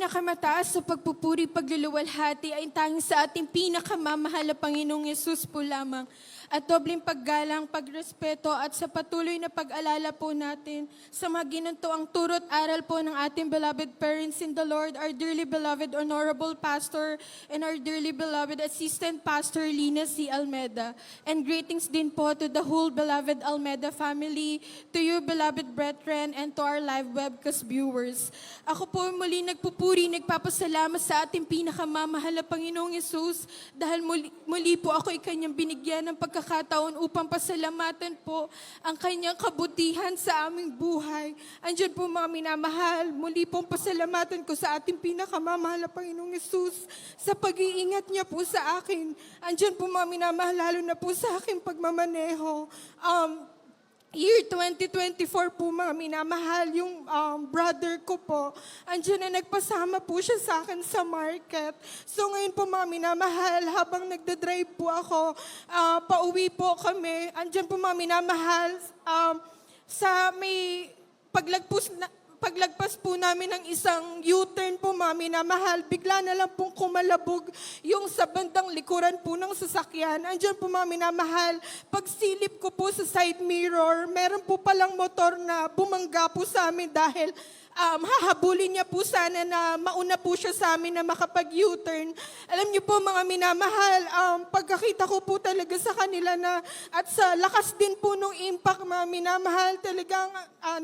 Pinakamataas sa pagpupuri, pagluluwalhati ay tanging sa ating pinakamamahal na Panginoong Yesus po lamang. At dobleng paggalang, pagrespeto at sa patuloy na pag-alala po natin sa mga ginantoang turot aral po ng ating beloved parents in the Lord, our dearly beloved Honorable Pastor and our dearly beloved Assistant Pastor Lina C. Almeda. And greetings din po to the whole beloved Almeda family, to you beloved brethren, and to our live webcast viewers. Ako po muli nagpupuri, nagpapasalamat sa ating pinakamamahal na Panginoong Yesus dahil muli po ako ikanyang binigyan ng pagkakataon upang pasalamatan po ang kanyang kabutihan sa aming buhay. Andiyan po mga minamahal, muli pong pasalamatan ko sa ating pinakamamahal na Panginoong Yesus sa pag-iingat niya po sa akin. Andiyan po mga minamahal, lalo na po sa aking pagmamaneho. Year 2024 po mga minamahal, yung brother ko po, andyan na nagpasama po siya sa akin sa market. So ngayon po mga minamahal, habang nagdadrive po ako, pauwi po kami, andyan po mga minamahal, sa may paglagpas po namin ng isang U-turn po, mga minamahal, bigla na lang pong kumalabog yung sa bandang likuran po ng sasakyan. Andiyan po mga minamahal, pagsilip ko po sa side mirror, meron po palang motor na bumangga po sa amin dahil hahabulin niya po sana na mauna po siya sa amin na makapag-U-turn. Alam niyo po mga minamahal, pagkakita ko po talaga sa kanila na at sa lakas din po nung impact mga minamahal, talagang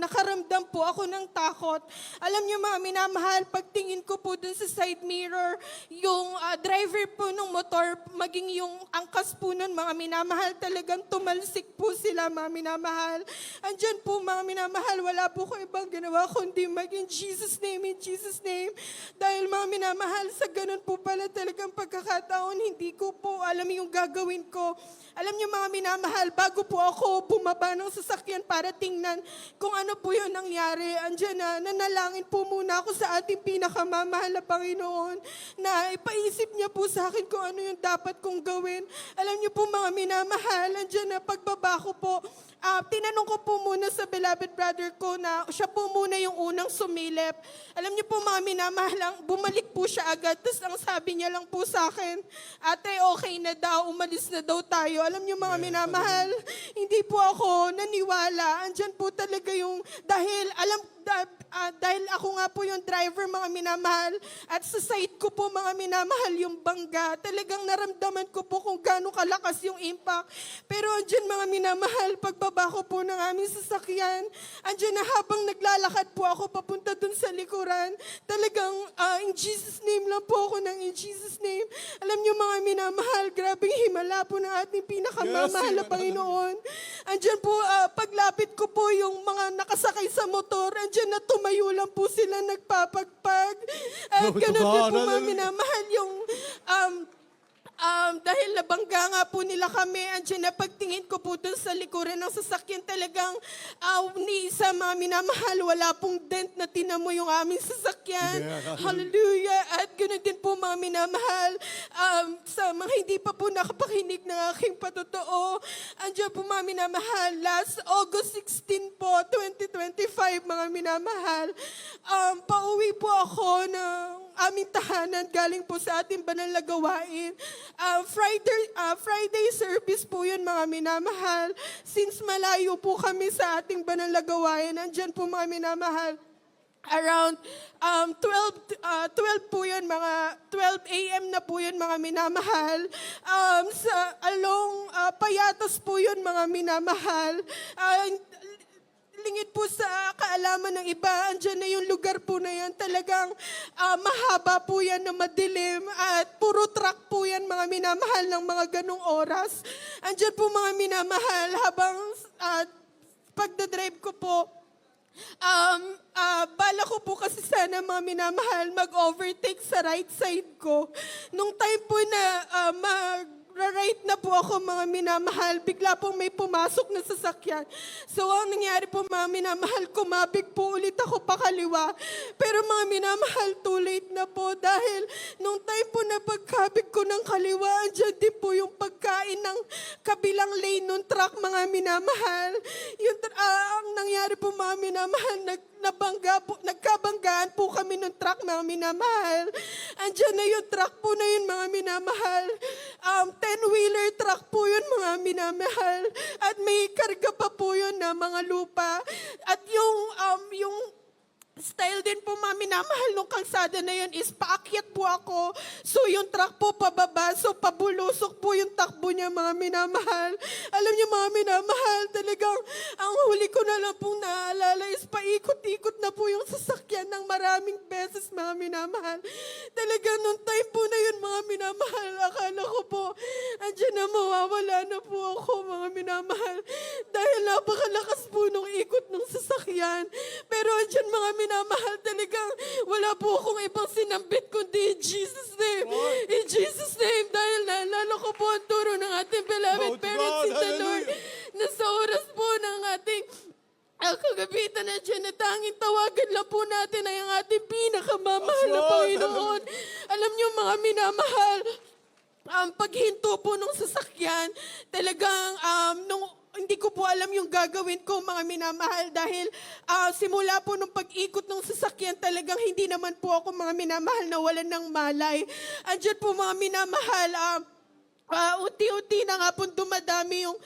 nakaramdam po ako ng takot. Alam niyo mga minamahal, pagtingin ko po dun sa side mirror, yung driver po ng motor, maging yung angkas po nun mga minamahal, talagang tumalsik po sila mga minamahal. Andyan po mga minamahal, wala po ko ibang ginawa kundi in Jesus' name, in Jesus' name. Dahil mga minamahal, sa ganun po pala talagang pagkakataon, hindi ko po alam yung gagawin ko. Alam niyo mga minamahal, bago po ako bumaba ng sasakyan para tingnan kung ano po yung nangyari, andyan na, nanalangin po muna ako sa ating pinakamamahal na Panginoon na ipaisip niya po sa akin kung ano yung dapat kong gawin. Alam niyo po mga minamahal, andyan na pagbaba ko po, tinanong ko po muna sa beloved brother ko na siya po muna yung unang sumilip. Alam niyo po mga minamahal, bumalik po siya agad. Tapos ang sabi niya lang po sa akin, ate okay na daw, umalis na daw tayo. Alam niyo mga minamahal, hindi po ako naniwala. Andyan po talaga yung, dahil ako nga po yung driver mga minamahal at sa side ko po mga minamahal yung bangga. Talagang naramdaman ko po kung gaano kalakas yung impact. Pero andyan mga minamahal, pagbaba ko po ng aming sasakyan, andyan na habang naglalakad po ako papunta dun sa likuran, talagang in Jesus name lang po ako in Jesus name. Alam niyo mga minamahal, grabing himala po ng ating pinakamamahal na Panginoon. Andyan po, paglapit ko po yung mga nakasakay sa motor, andyan na tumayo lang po sila nagpapagpag. At ganun din po mga minamahal yung dahil nabangga nga po nila kami, andyan na pagtingin ko po dun sa likuran ng sasakyan, talagang ni isa mga minamahal, wala pong dent na tinamo yung aming sasakyan. Hallelujah! At ganoon din po mga minamahal, sa mga hindi pa po nakapakinig ng aking patotoo, andyan po mga minamahal, last August 16 po, 2025 mga minamahal, pauwi po ako ng aming tahanan galing po sa ating banal na gawain. Friday service po yun mga minamahal. Since malayo po kami sa ating banal na gawain, andyan po mga minamahal. Around 12 po yun, mga 12 a.m. na po yun mga minamahal. Along Payatas po yun mga minamahal. Lingid po sa kaalaman ng iba, andyan na yung lugar po na yan. Talagang mahaba po yan na madilim at puro truck po yan mga minamahal ng mga ganong oras. Andyan po mga minamahal habang pagdadrive ko po, bala ko po kasi sana mga minamahal mag-overtake sa right side ko. Nung time po na right na po ako mga minamahal, bigla pong may pumasok na sasakyan. So ang nangyari po mga minamahal, kumabig po ulit ako pakaliwa. Pero mga minamahal, too late na po dahil nung time po na pagkabig ko ng ng kaliwa, andyan din po yung pagkain ng kabilang lane ng truck, mga minamahal. Ang nangyari po, mga minamahal, nagkabanggaan po kami ng truck, mga minamahal. Andyan na yung truck po na yun, mga minamahal. 10-wheeler truck po yun, mga minamahal. At may karga pa po yun na mga lupa. At yung style din po, mga minamahal, nung kalsada na yun is paakyat po ako. So yung truck po pababa, so pabulusok po yung takbo niya, mga minamahal. Alam niyo, mga minamahal, talagang ang huli ko na lang pong naalala is paikot-ikot na po yung sasakyan ng maraming beses, mga minamahal. Talagang nung time po na yun, mga minamahal, akala ko po, andyan na mawawala na po ako, mga minamahal. Dahil napakalakas po nung ikot ng sasakyan. Pero andyan, mga minamahal, talagang wala po akong ibang sinambit kundi in Jesus' name. In Jesus' name, dahil naalala ko po ang turo ng ating beloved parents in the Lord na sa oras po ng ating kagabitan na dyan na tanging tawagan lang po natin ay ang ating pinakamamahal na Panginoon. Alam niyo, mga minamahal, paghinto po nung sasakyan, talagang hindi ko po alam yung gagawin ko, mga minamahal, dahil simula po nung pag-ikot ng sasakyan, talagang hindi naman po ako, mga minamahal, nawalan ng malay. Andyan po, mga minamahal, unti-unti na nga po dumadami yung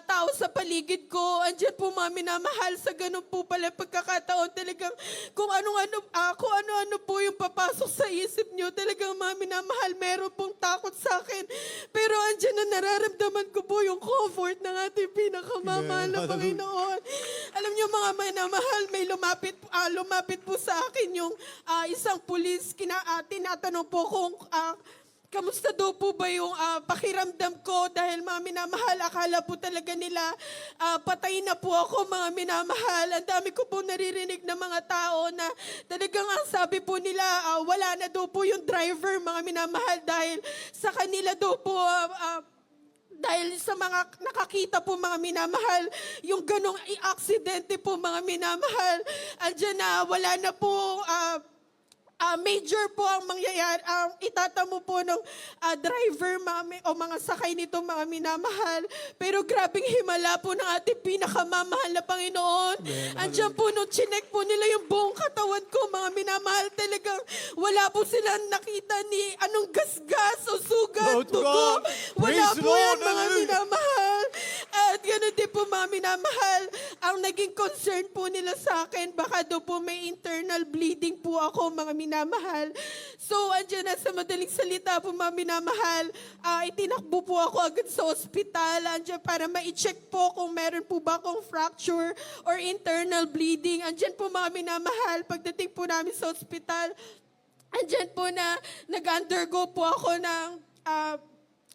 tao sa paligid ko. Andyan po, mga minamahal, sa ganun po pala pagkakataon, talagang kung ano-ano po yung papasok sa isip nyo, talagang, mga minamahal, meron pong takot sa akin. Pero andyan na nararamdaman ko po yung comfort ng ating pinakamamahal na Panginoon. Alam nyo, mga minamahal, may lumapit po sa akin yung isang pulis. Tinatanong po kung kamusta daw po ba yung pakiramdam ko, dahil, mga minamahal, akala po talaga nila patay na po ako, mga minamahal. Ang dami ko po naririnig ng mga tao na talagang ang sabi po nila wala na daw po yung driver, mga minamahal, dahil sa kanila daw po dahil sa mga nakakita po, mga minamahal, yung ganong aksidente po, mga minamahal, andyan na wala na po major po ang mangyayari, ang itatamo po ng driver, o mga sakay nito, mga minamahal. Pero grabing himala po ng ating pinakamamahal na Panginoon. Andiyan po, nung chinek po nila yung buong katawan ko, mga minamahal, talagang wala po silang nakita ni anong gasgas o sugat, dugo. Wala po yan, mga minamahal. At ganoon din po, mga minamahal, ang naging concern po nila sa akin, baka daw po may internal bleeding po ako, mga minamahal. So, andyan na, sa madaling salita po, mga minamahal, itinakbo po ako agad sa ospital, andyan para ma-check po kung meron po ba akong fracture or internal bleeding. Andyan po, mga minamahal, pagdating po namin sa ospital, andyan po na nag-undergo po ako ng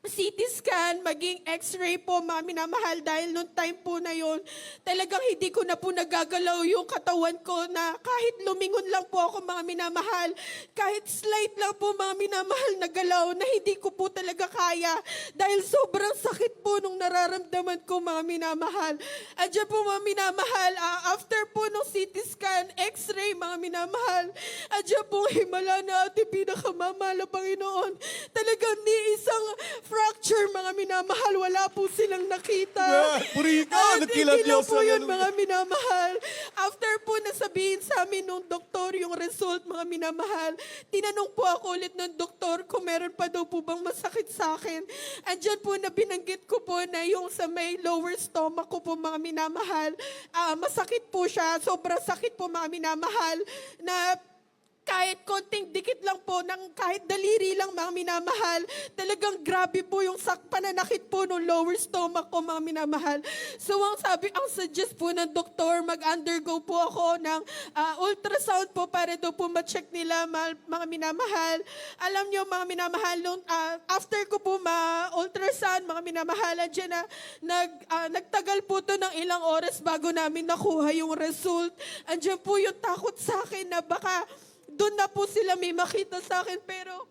CT scan, maging x-ray po, mga minamahal, dahil noong time po na yon, talagang hindi ko na po nagagalaw yung katawan ko, na kahit lumingon lang po ako, mga minamahal, kahit slight lang po, mga minamahal, na galaw, na hindi ko po talaga kaya, dahil sobrang sakit po nung nararamdaman ko, mga minamahal. Andiyan po, mga minamahal, after po nung CT scan, x-ray, mga minamahal, andiyan po himala na ating pinakamamahal na Panginoon. Talagang ni isang fracture, mga minamahal, wala po silang nakita. Purika, hindi lang po yun, mga minamahal. After po nasabihin sa amin nung doktor yung result, mga minamahal, tinanong po ako ulit ng doktor kung meron pa daw po bang masakit sa akin. Andyan po na binanggit ko po na yung sa may lower stomach ko po, mga minamahal, masakit po siya, sobrang sakit po, mga minamahal, na kahit konting dikit lang po, ng kahit daliri lang, mga minamahal, talagang grabe po yung pananakit po ng lower stomach ko, mga minamahal. So ang suggest po ng doktor, mag-undergo po ako ng ultrasound po para daw po ma-check nila, mga minamahal. Alam nyo, mga minamahal, after ko po ma-ultrasound, mga minamahal, dyan na nagtagal po to ng ilang oras bago namin nakuha yung result. Andyan po yung takot sa akin na baka doon na po sila may makita sa akin, pero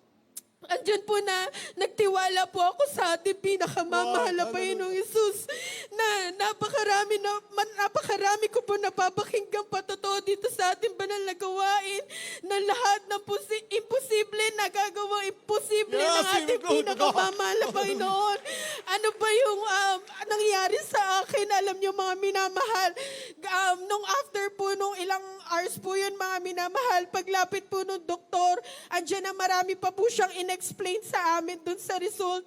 andyan po na nagtiwala po ako sa ating pinakamamahal na Panginoong Hesus, na napakarami ko po napapakinggang patotoo dito sa ating banal na gawain, na lahat ng imposible nagagawang imposible na ating pinakamamahal na Panginoon. Ano ba yung nangyari sa akin? Alam niyo mga minamahal, nung after po nung ilang hours po yun mga minamahal, paglapit po nung doktor, andyan na marami pa po siyang in-explain sa amin dun sa result.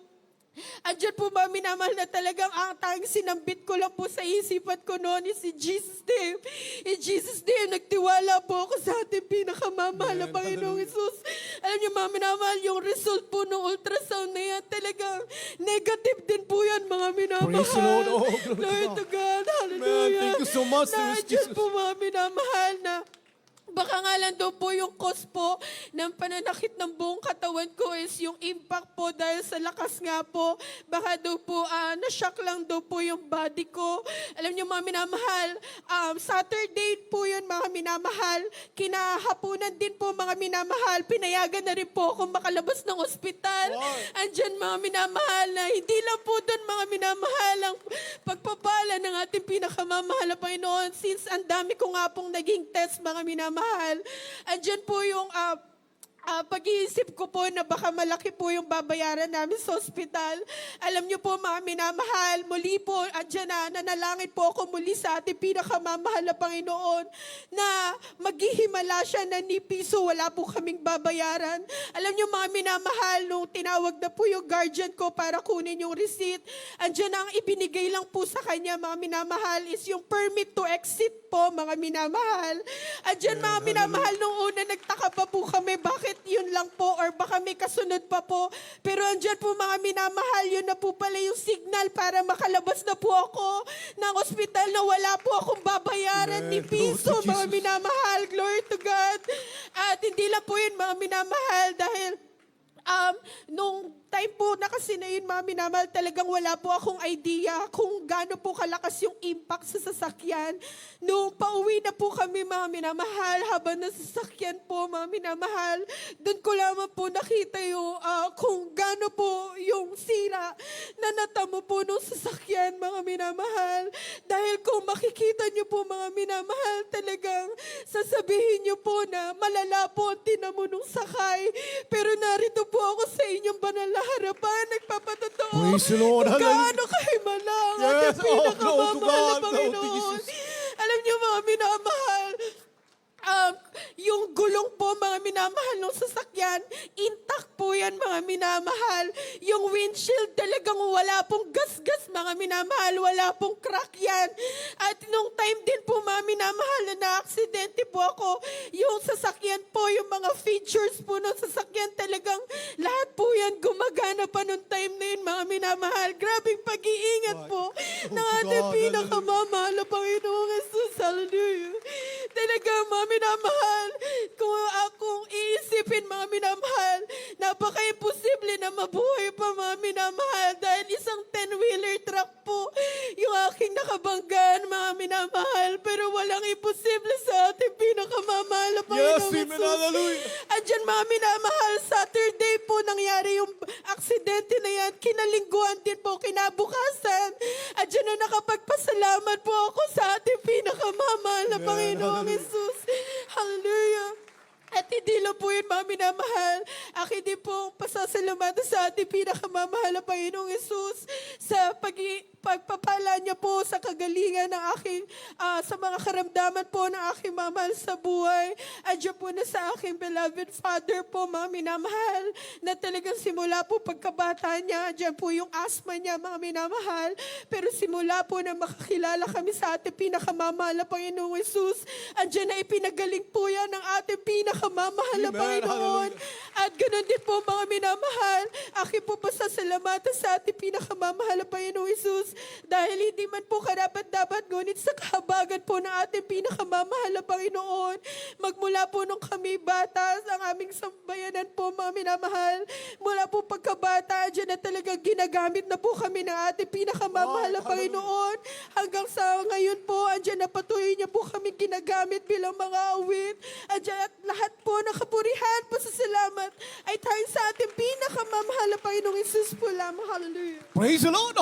Andyan po mga minamahal na talagang ang tanging sinambit ko lang po sa isipan ko noon is si Jesus name. In Jesus name, nagtiwala po ako sa ating pinakamamahal na Panginoong Isus. Alam niyo mga minamahal, yung result po ng ultrasound na yan, talagang negative din po yan mga minamahal. Praise the Lord. Oh, glory to God. Man, Hallelujah. thank you so much, Na Lord andyan Jesus. po mga minamahal na baka nga lang daw po yung cause po ng pananakit ng buong katawan ko is yung impact po dahil sa lakas nga po. Baka daw po na-shock lang daw po yung body ko. Alam niyo mga minamahal, Saturday po yun mga minamahal. Kinahapunan din po mga minamahal. Pinayagan na rin po akong makalabas ng ospital. Andyan mga minamahal na hindi lang po doon mga minamahal ang pagpapala ng ating pinakamamahal na Panginoon. Since ang dami ko nga pong naging test mga minamahal, andyan po yung pag-iisip ko po na baka malaki po yung babayaran namin sa ospital. Alam niyo po mga minamahal, muli po, andyan na, nanalangin po ako muli sa ating pinakamamahal na Panginoon na maghihimala siya na ni piso, wala po kaming babayaran. Alam niyo mga minamahal, nung tinawag na po yung guardian ko para kunin yung receipt, andyan ang ibinigay lang po sa kanya mga minamahal is yung permit to exit po mga minamahal. Andyan mga minamahal, nung una nagtaka pa po kami, bakit yun lang po or baka may kasunod pa po. Pero andyan po mga minamahal, yun na po pala yung signal para makalabas na po ako ng ospital na wala po akong babayaran ni piso mga minamahal. Glory to God. At hindi lang po yun mga minamahal dahil nung time po na kasi na yun, mga minamahal, talagang wala po akong idea kung gaano po kalakas yung impact sa sasakyan. Nung pauwi na po kami, mga minamahal, habang nasa sasakyan po, mga minamahal, doon ko lamang po nakita yung kung gaano po yung sira na natamo po nung sasakyan, mga minamahal. Dahil kung makikita niyo po, mga minamahal, talagang sasabihin niyo po na malala po ang tinamo nung sakay. Pero narito po ako sa inyong banal na harapan, nagpapatotoo Praise the Lord. kung gaano kahimalang Yes, ating pinakamamahal na glory to God. Panginoon. Alam niyo mga minamahal, yung gulong po mga minamahal ng sasakyan, intact po yan mga minamahal. Yung windshield talagang wala pong gas-gas mga minamahal, wala pong crack yan. At nung time din po mga minamahal na na-aksidente po ako, yung sasakyan po, yung mga features po ng sasakyan talagang lahat po yan gumagana pa nung time na yun mga minamahal. Grabing pag-iingat po ng ating pinakamamahal na Panginoong Jesus. Hallelujah. Talagang mga minamahal, kung iisipin mga minamahal, napaka-imposible na mabuhay pa mga minamahal dahil isang 10-wheeler truck po yung aking nakabanggaan mga minamahal, pero walang imposible sa ating pinakamamahal na Panginoong Yes, amen, hallelujah. Andyan mga minamahal, Saturday po nangyari yung aksidente na yan, kinalingguhan din po, kinabukasan. Andyan na nakapagpasalamat po ako sa ating pinakamamahal na Panginoong Jesus. Hallelujah. At hindi lang po yun, mga minamahal. Akin din pong pasasalamatan sa ating pinakamamahal na Panginoong Jesus sa pagpapala niya po sa kagalingan ng aking, sa mga karamdaman po ng aking mamahal sa buhay. Andiyan po na sa aking beloved Father po, mga minamahal, na talagang simula po pagkabata niya, andiyan po yung asthma niya, mga minamahal. Pero simula po na makakilala kami sa ating pinakamamahal na Panginoong Jesus, andiyan na ipinagaling po yan ng ating pinakamamahal na Amen. Panginoon. At ganoon din po mga minamahal, aking po pasasalamatan sa ating pinakamamahal na Panginoong Jesus dahil hindi man po karapat-dapat ngunit sa kahabagan po ng ating pinakamamahal na Panginoon. Magmula po nung kami bata, ang aming sambayanan po mga minamahal, mula po pagkabata, dyan na talagang ginagamit na po kami ng ating pinakamamahal na Panginoon. Hanggang sa ngayon po, andyan na patuloy niya po kami ginagamit bilang mga awit. Andyan at lahat po ng kapurihan, pasasalamat ay tayo sa ating pinakamamahal na Panginoong Jesus po lamang. Hallelujah. Praise the Lord.